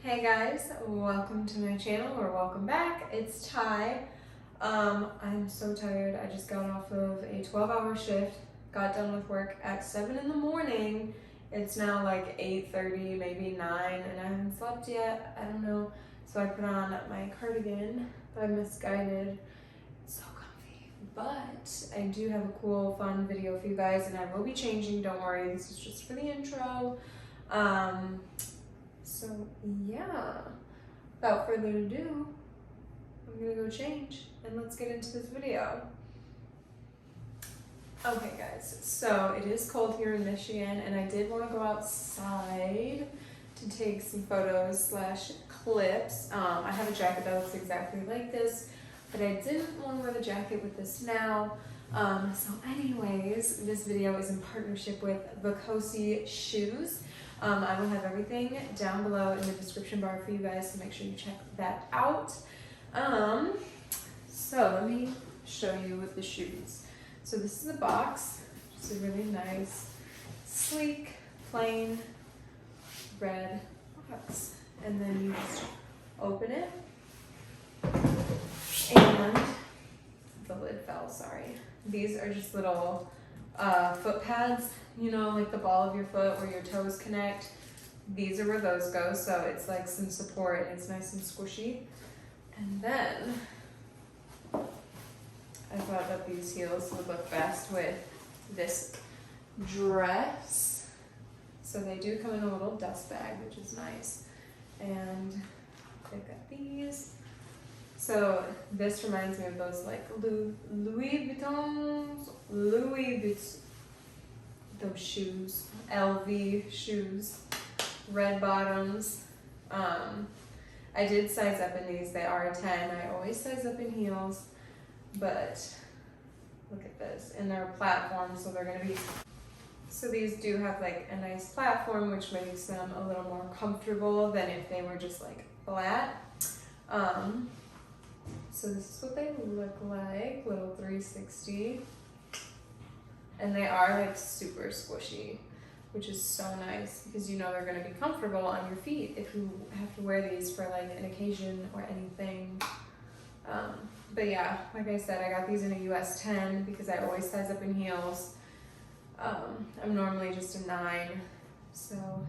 Hey guys, welcome to my channel, or welcome back. It's Ty. I'm so tired. I just got off of a 12-hour shift, got done with work at 7 in the morning. It's now like 8:30, maybe 9, and I haven't slept yet. I don't know. So I put on my cardigan by Misguided. It's so comfy. But I do have a cool, fun video for you guys, and I will be changing. Don't worry, this is just for the intro. So yeah, without further ado, I'm gonna go change and let's get into this video. Okay guys, so it is cold here in Michigan and I did want to go outside to take some photos slash clips. I have a jacket that looks exactly like this, but I didn't want to wear the jacket with this now. So anyways, this video is in partnership with Vocosi shoes. I will have everything down below in the description bar for you guys, so make sure you check that out. So let me show you with the shoes. So this is a box, just a really nice, sleek, plain red box. And then you just open it, and the lid fell, sorry. These are just little foot pads, you know, like the ball of your foot where your toes connect. These are where those go, so it's like some support and it's nice and squishy. And then I thought that these heels would look best with this dress. So they do come in a little dust bag, which is nice. And they've got these. So this reminds me of those like Louis Vuittons, those shoes, LV shoes, red bottoms. I did size up in these. They are a 10. I always size up in heels, but look at this. And they're platform, so they're gonna be. So these do have like a nice platform, which makes them a little more comfortable than if they were just like flat. So this is what they look like, little 360. And they are like super squishy, which is so nice because you know they're gonna be comfortable on your feet if you have to wear these for like an occasion or anything. But yeah, like I said, I got these in a US 10 because I always size up in heels. I'm normally just a 9, so